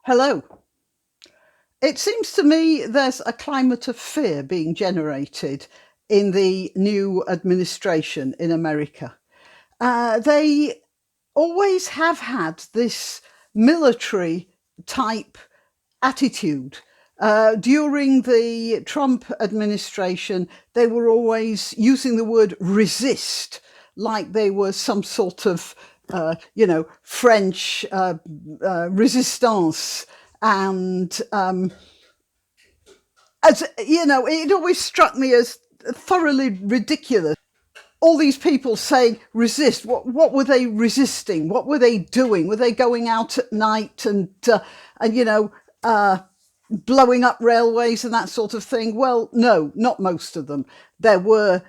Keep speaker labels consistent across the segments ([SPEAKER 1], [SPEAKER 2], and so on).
[SPEAKER 1] Hello. It seems to me there's a climate of fear being generated in the new administration in America. They always have had this military type attitude. During the Trump administration, they were always using the word resist, like they were some sort of, French resistance. And as you know, it always struck me as thoroughly ridiculous. All these people saying resist. What were they resisting? What were they doing? Were they going out at night and blowing up railways and that sort of thing? Well, no, not most of them. There were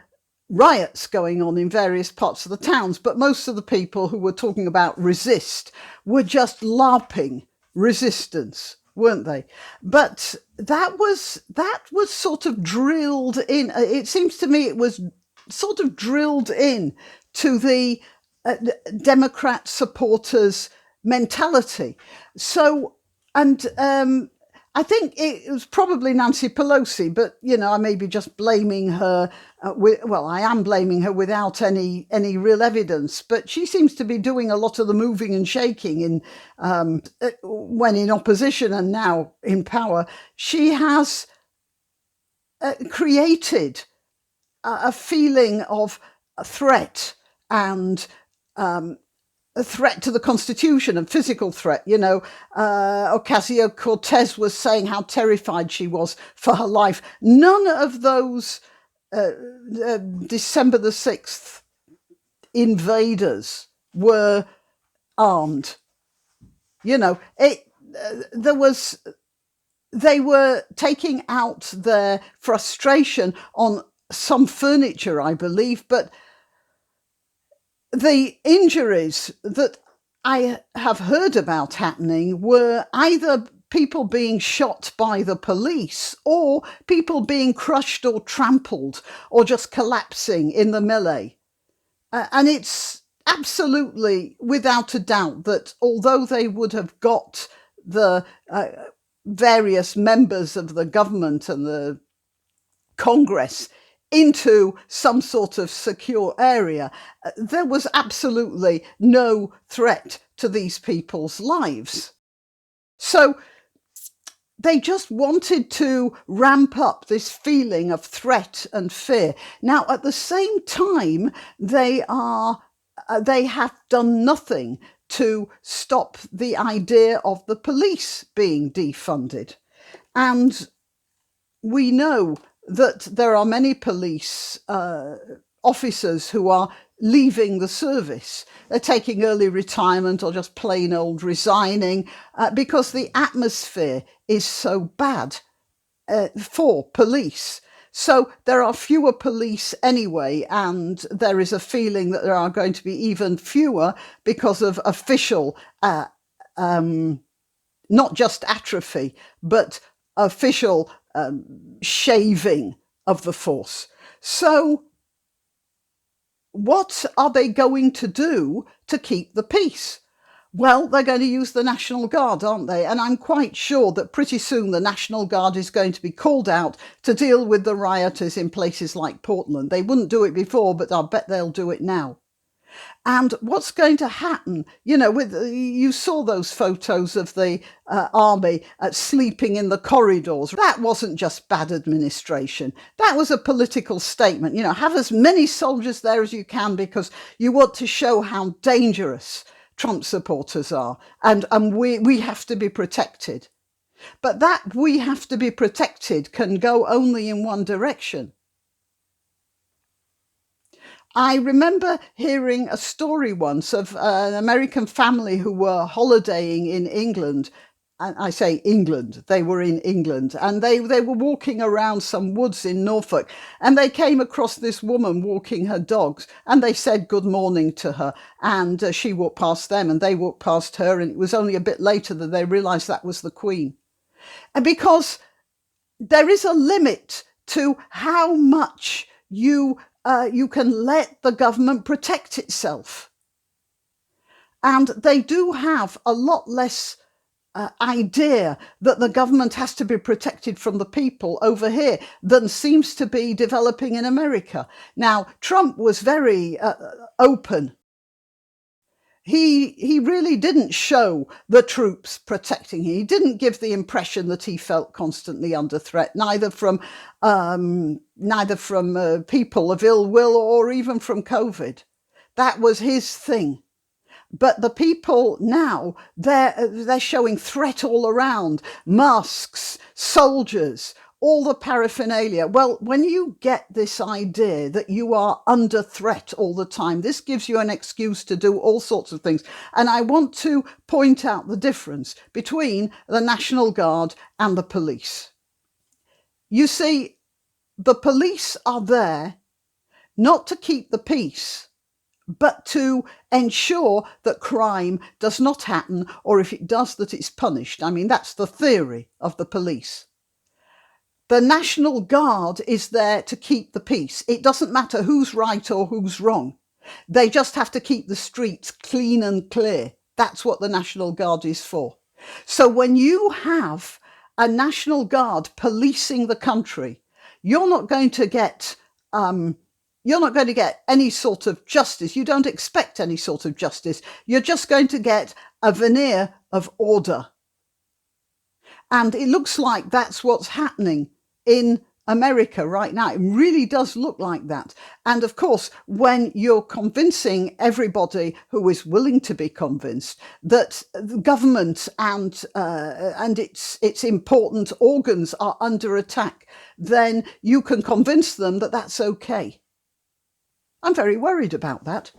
[SPEAKER 1] riots going on in various parts of the towns, but most of the people who were talking about resist were just LARPing resistance, weren't they? But that was sort of drilled in. It seems to me it was sort of drilled in to the Democrat supporters' mentality. So, and I think it was probably Nancy Pelosi, but I may be just blaming her. I am blaming her without any real evidence. But she seems to be doing a lot of the moving and shaking when in opposition and now in power. She has created a feeling of a threat and a threat to the Constitution and physical threat. Ocasio-Cortez was saying how terrified she was for her life. None of those December the 6th invaders were armed. They were taking out their frustration on some furniture, I believe, but the injuries that I have heard about happening were either people being shot by the police or people being crushed or trampled or just collapsing in the melee. And it's absolutely without a doubt that although they would have got the various members of the government and the Congress into some sort of secure area, there was absolutely no threat to these people's lives. So they just wanted to ramp up this feeling of threat and fear. Now, at the same time, they have done nothing to stop the idea of the police being defunded. And we know that there are many police officers who are leaving the service. They're taking early retirement or just plain old resigning because the atmosphere is so bad for police. So there are fewer police anyway, and there is a feeling that there are going to be even fewer because of official, not just atrophy, but official shaving of the force. So what are they going to do to keep the peace? Well, they're going to use the National Guard, aren't they? And I'm quite sure that pretty soon the National Guard is going to be called out to deal with the rioters in places like Portland. They wouldn't do it before, but I'll bet they'll do it now. And what's going to happen? You saw those photos of the army sleeping in the corridors. That wasn't just bad administration. That was a political statement. Have as many soldiers there as you can because you want to show how dangerous Trump supporters are. And we have to be protected. But that we have to be protected can go only in one direction. I remember hearing a story once of an American family who were holidaying in England. And I say England, they were in England, and they were walking around some woods in Norfolk, and they came across this woman walking her dogs, and they said good morning to her, and she walked past them, and they walked past her, and it was only a bit later that they realised that was the Queen. And because there is a limit to how much you can let the government protect itself. And they do have a lot less idea that the government has to be protected from the people over here than seems to be developing in America. Now, Trump was very open. He really didn't show the troops protecting him. He didn't give the impression that he felt constantly under threat, neither from people of ill will or even from COVID. That was his thing. But the people now, they're showing threat all around. Masks, soldiers, all the paraphernalia. Well, when you get this idea that you are under threat all the time, this gives you an excuse to do all sorts of things. And I want to point out the difference between the National Guard and the police. You see, the police are there not to keep the peace, but to ensure that crime does not happen, or if it does, that it's punished. I mean, that's the theory of the police. The National Guard is there to keep the peace. It doesn't matter who's right or who's wrong. They just have to keep the streets clean and clear. That's what the National Guard is for. So when you have a National Guard policing the country, you're not going to get any sort of justice. You don't expect any sort of justice. You're just going to get a veneer of order. And it looks like that's what's happening in America right now. It really does look like that. And of course, when you're convincing everybody who is willing to be convinced that the government and its important organs are under attack, then you can convince them that that's okay. I'm very worried about that.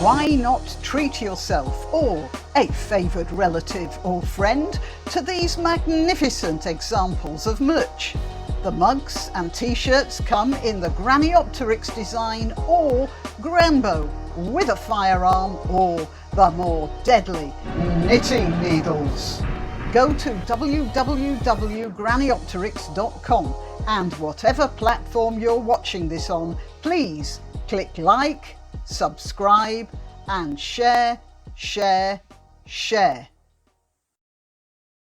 [SPEAKER 1] Why not treat yourself or a favoured relative or friend to these magnificent examples of merch? The mugs and t-shirts come in the Graniopteryx design or Grambo with a firearm or the more deadly knitting needles. Go to www.graniopteryx.com and whatever platform you're watching this on, please click like, subscribe and share.